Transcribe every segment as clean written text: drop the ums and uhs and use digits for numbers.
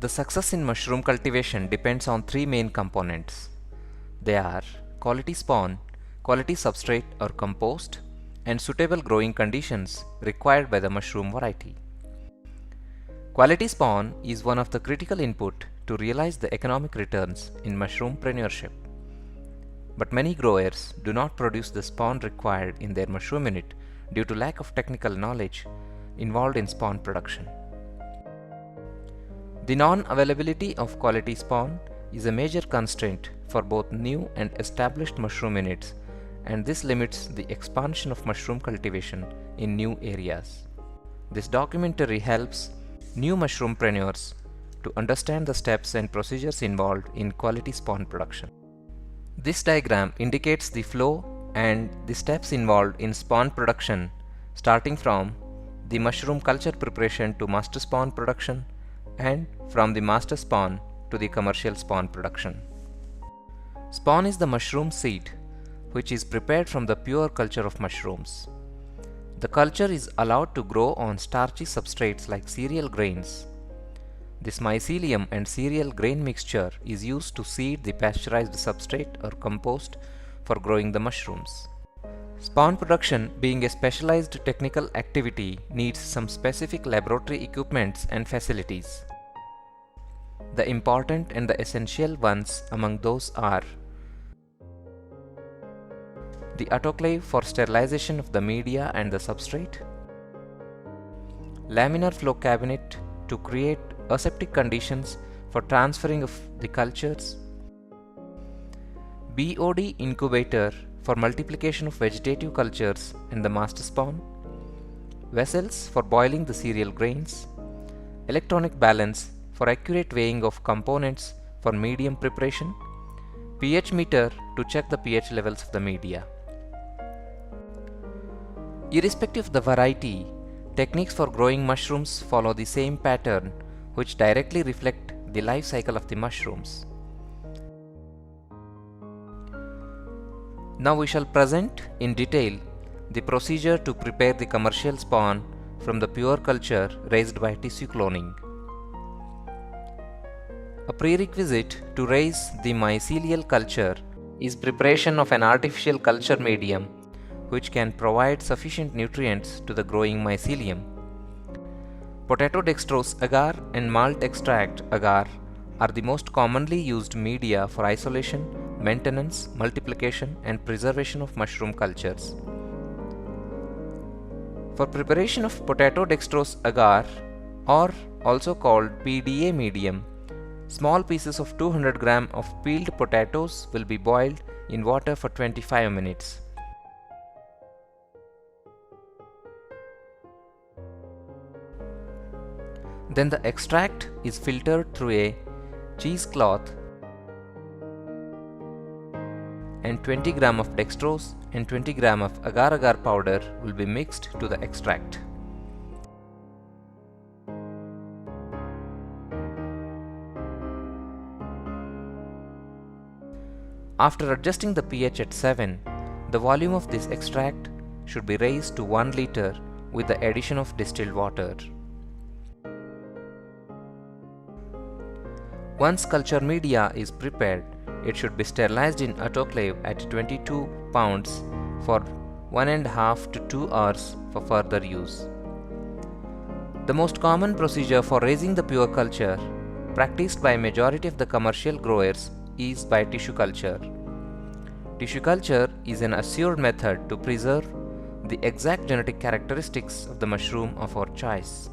The success in mushroom cultivation depends on three main components. They are quality spawn, quality substrate or compost, and suitable growing conditions required by the mushroom variety. Quality spawn is one of the critical input to realize the economic returns in mushroompreneurship. But many growers do not produce the spawn required in their mushroom unit due to lack of technical knowledge involved in spawn production. The non-availability of quality spawn is a major constraint for both new and established mushroom units, and this limits the expansion of mushroom cultivation in new areas. This documentary helps new mushroompreneurs to understand the steps and procedures involved in quality spawn production. This diagram indicates the flow and the steps involved in spawn production, starting from the mushroom culture preparation to master spawn production and from the master spawn to the commercial spawn production. Spawn is the mushroom seed which is prepared from the pure culture of mushrooms. The culture is allowed to grow on starchy substrates like cereal grains. This mycelium and cereal grain mixture is used to seed the pasteurized substrate or compost for growing the mushrooms. Spawn production, being a specialized technical activity, needs some specific laboratory equipments and facilities. The important and the essential ones among those are the autoclave for sterilization of the media and the substrate, laminar flow cabinet to create aseptic conditions for transferring of the cultures, BOD incubator for multiplication of vegetative cultures and the master spawn, vessels for boiling the cereal grains, electronic balance for accurate weighing of components for medium preparation, pH meter to check the pH levels of the media. Irrespective of the variety, techniques for growing mushrooms follow the same pattern which directly reflect the life cycle of the mushrooms. Now we shall present in detail the procedure to prepare the commercial spawn from the pure culture raised by tissue cloning. A prerequisite to raise the mycelial culture is preparation of an artificial culture medium which can provide sufficient nutrients to the growing mycelium. Potato dextrose agar and malt extract agar are the most commonly used media for isolation, maintenance, multiplication and preservation of mushroom cultures. For preparation of potato dextrose agar, or also called PDA medium, small pieces of 200 gram of peeled potatoes will be boiled in water for 25 minutes. Then the extract is filtered through a cheesecloth and 20 gram of dextrose and 20 gram of agar-agar powder will be mixed to the extract. After adjusting the pH at 7, the volume of this extract should be raised to 1 liter with the addition of distilled water. Once culture media is prepared, it should be sterilized in autoclave at 22 pounds for 1.5 to 2 hours for further use. The most common procedure for raising the pure culture, practiced by majority of the commercial growers, is by tissue culture. Tissue culture is an assured method to preserve the exact genetic characteristics of the mushroom of our choice.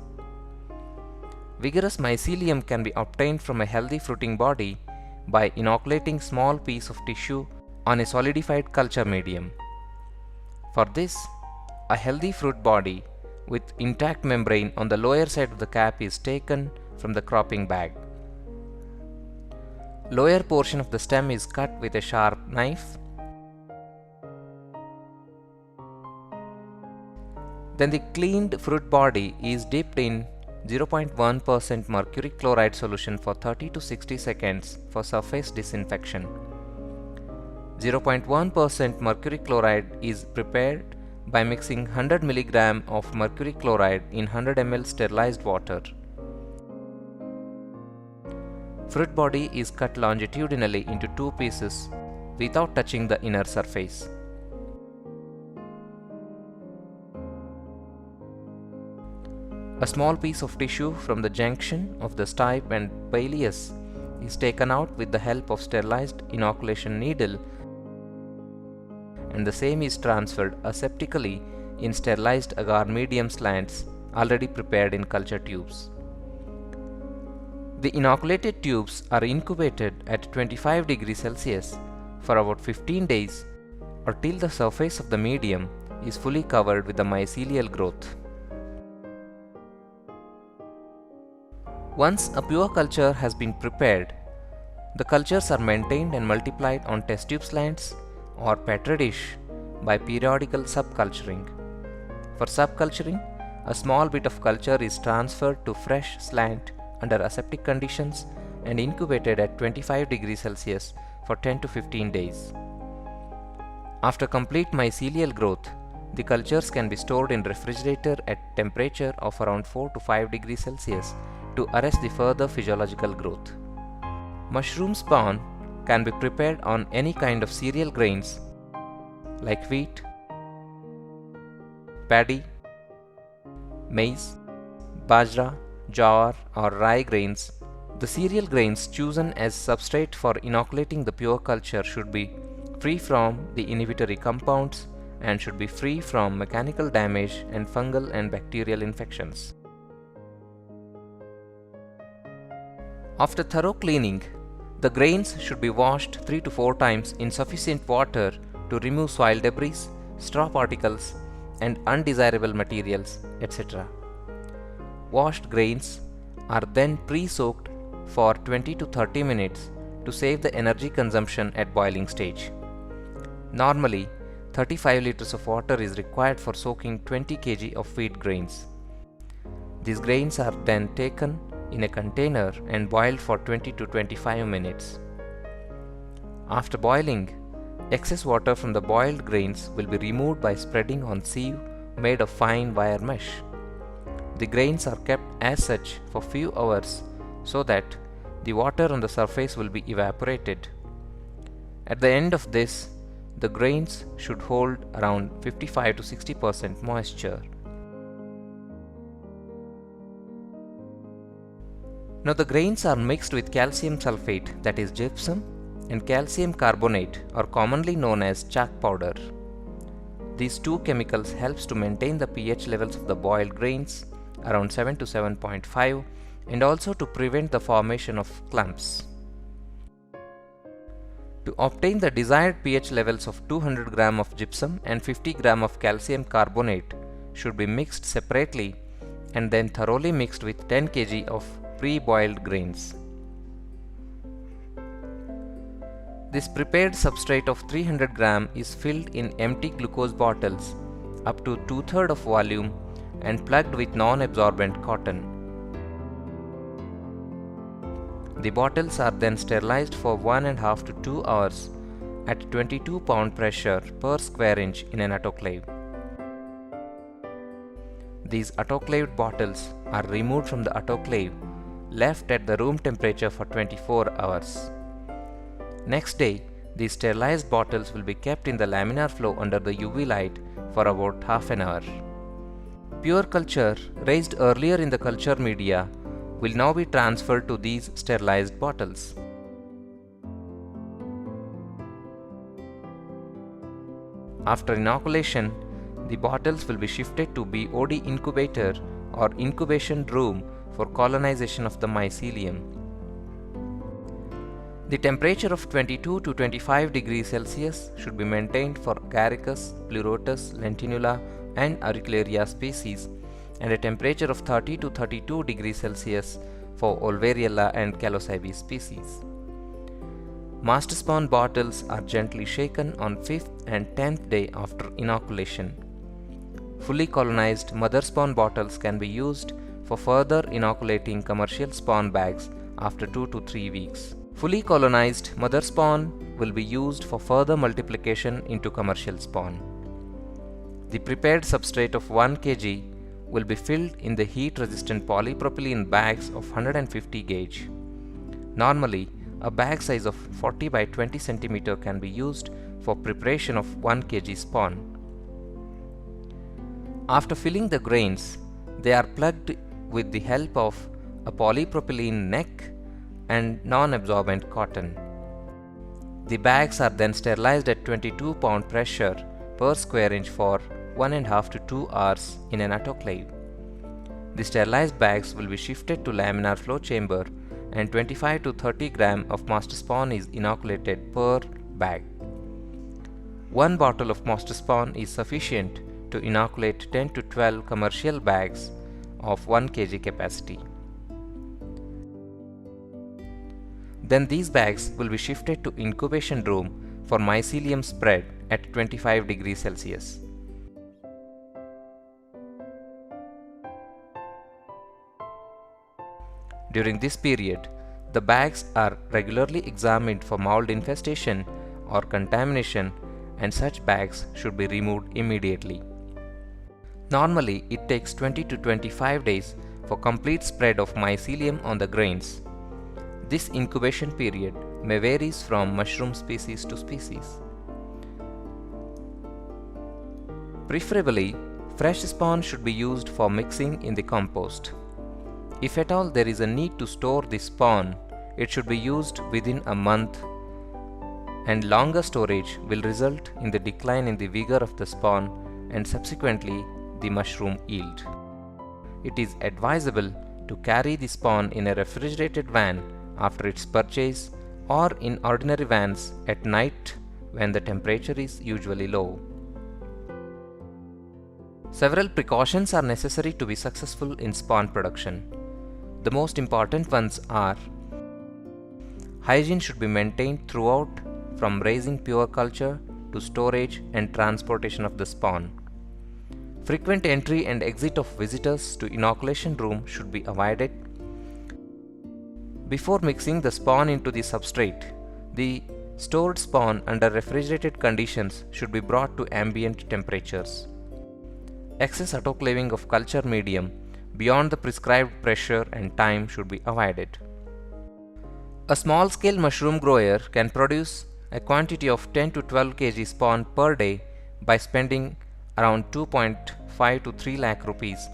Vigorous mycelium can be obtained from a healthy fruiting body by inoculating small piece of tissue on a solidified culture medium. For this, a healthy fruit body with intact membrane on the lower side of the cap is taken from the cropping bag. Lower portion of the stem is cut with a sharp knife. Then the cleaned fruit body is dipped in 0.1% mercury chloride solution for 30 to 60 seconds for surface disinfection. 0.1% mercury chloride is prepared by mixing 100 mg of mercury chloride in 100 ml sterilized water. Fruit body is cut longitudinally into two pieces without touching the inner surface. A small piece of tissue from the junction of the stipe and pilus is taken out with the help of sterilized inoculation needle, and the same is transferred aseptically in sterilized agar medium slants already prepared in culture tubes. The inoculated tubes are incubated at 25 degrees Celsius for about 15 days or till the surface of the medium is fully covered with the mycelial growth. Once a pure culture has been prepared, the cultures are maintained and multiplied on test tube slants or petri dish by periodical subculturing. For subculturing, a small bit of culture is transferred to fresh slant under aseptic conditions and incubated at 25 degrees Celsius for 10 to 15 days. After complete mycelial growth, the cultures can be stored in refrigerator at temperature of around 4 to 5 degrees Celsius to arrest the further physiological growth. Mushroom spawn can be prepared on any kind of cereal grains like wheat, paddy, maize, bajra, jowar or rye grains. The cereal grains chosen as substrate for inoculating the pure culture should be free from the inhibitory compounds and should be free from mechanical damage and fungal and bacterial infections. After thorough cleaning, the grains should be washed 3 to 4 times in sufficient water to remove soil debris, straw particles, and undesirable materials, etc. Washed grains are then pre-soaked for 20 to 30 minutes to save the energy consumption at boiling stage. Normally, 35 liters of water is required for soaking 20 kg of wheat grains. These grains are then taken in a container and boiled for 20 to 25 minutes. After boiling, excess water from the boiled grains will be removed by spreading on sieve made of fine wire mesh. The grains are kept as such for few hours so that the water on the surface will be evaporated. At the end of this, the grains should hold around 55 to 60% moisture. Now the grains are mixed with calcium sulfate, that is gypsum, and calcium carbonate, or commonly known as chalk powder. These two chemicals helps to maintain the pH levels of the boiled grains around 7 to 7.5 and also to prevent the formation of clumps. To obtain the desired pH levels of 200 gram of gypsum and 50 gram of calcium carbonate should be mixed separately and then thoroughly mixed with 10 kg of pre-boiled grains. This prepared substrate of 300 gram is filled in empty glucose bottles up to 2/3 of volume and plugged with non-absorbent cotton. The bottles are then sterilized for 1.5 to 2 hours at 22 pound pressure per square inch in an autoclave. These autoclaved bottles are removed from the autoclave, left at the room temperature for 24 hours. Next day, these sterilized bottles will be kept in the laminar flow under the UV light for about half an hour. Pure culture raised earlier in the culture media will now be transferred to these sterilized bottles. After inoculation, the bottles will be shifted to BOD incubator or incubation room for colonization of the mycelium. The temperature of 22 to 25 degrees Celsius should be maintained for Agaricus, Pleurotus, Lentinula and Auricularia species, and a temperature of 30 to 32 degrees Celsius for Olvariella and Calocybe species. Master spawn bottles are gently shaken on 5th and 10th day after inoculation. Fully colonized mother spawn bottles can be used for further inoculating commercial spawn bags after 2 to 3 weeks. Fully colonized mother spawn will be used for further multiplication into commercial spawn. The prepared substrate of 1 kg will be filled in the heat-resistant polypropylene bags of 150 gauge. Normally, a bag size of 40 by 20 cm can be used for preparation of 1 kg spawn. After filling the grains, they are plugged with the help of a polypropylene neck and non-absorbent cotton. The bags are then sterilized at 22 pound pressure per square inch for 1.5 to 2 hours in an autoclave. The sterilized bags will be shifted to laminar flow chamber and 25 to 30 gram of master spawn is inoculated per bag. 1 bottle of master spawn is sufficient to inoculate 10 to 12 commercial bags of 1 kg capacity. Then these bags will be shifted to incubation room for mycelium spread at 25 degrees Celsius. During this period, the bags are regularly examined for mold infestation or contamination, and such bags should be removed immediately. Normally, it takes 20 to 25 days for complete spread of mycelium on the grains. This incubation period may vary from mushroom species to species. Preferably, fresh spawn should be used for mixing in the compost. If at all there is a need to store the spawn, it should be used within a month, and longer storage will result in the decline in the vigor of the spawn and subsequently the mushroom yield. It is advisable to carry the spawn in a refrigerated van after its purchase or in ordinary vans at night when the temperature is usually low. Several precautions are necessary to be successful in spawn production. The most important ones are: hygiene should be maintained throughout, from raising pure culture to storage and transportation of the spawn. Frequent entry and exit of visitors to inoculation room should be avoided. Before mixing the spawn into the substrate, the stored spawn under refrigerated conditions should be brought to ambient temperatures. Excess autoclaving of culture medium beyond the prescribed pressure and time should be avoided. A small-scale mushroom grower can produce a quantity of 10 to 12 kg spawn per day by spending around 2.5 to 3 lakh rupees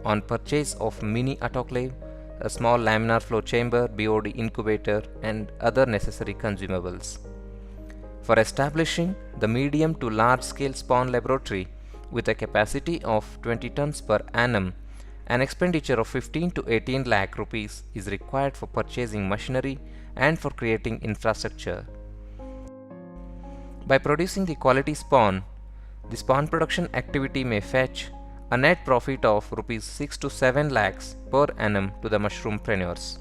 on purchase of mini autoclave, a small laminar flow chamber, BOD incubator, and other necessary consumables. For establishing the medium to large scale spawn laboratory with a capacity of 20 tons per annum, an expenditure of 15 to 18 lakh rupees is required for purchasing machinery and for creating infrastructure. By producing the quality spawn, the spawn production activity may fetch a net profit of rupees 6 to 7 lakhs per annum to the mushroom-preneurs.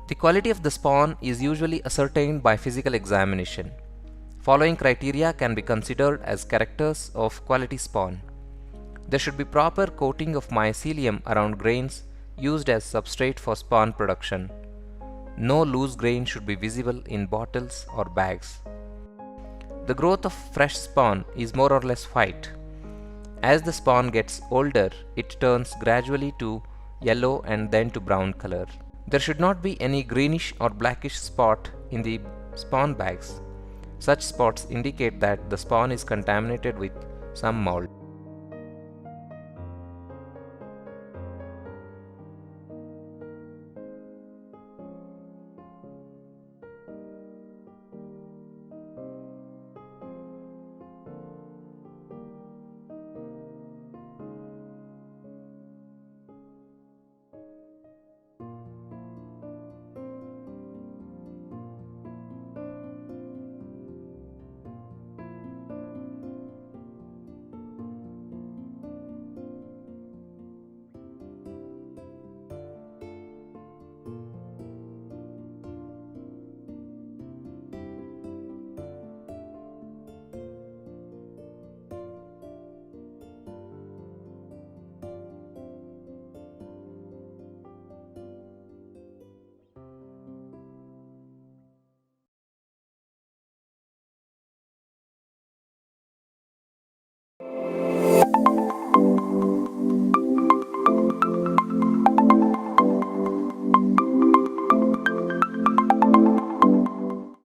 The quality of the spawn is usually ascertained by physical examination. Following criteria can be considered as characters of quality spawn. There should be proper coating of mycelium around grains used as substrate for spawn production. No loose grain should be visible in bottles or bags. The growth of fresh spawn is more or less white. As the spawn gets older, it turns gradually to yellow and then to brown color. There should not be any greenish or blackish spot in the spawn bags. Such spots indicate that the spawn is contaminated with some mold.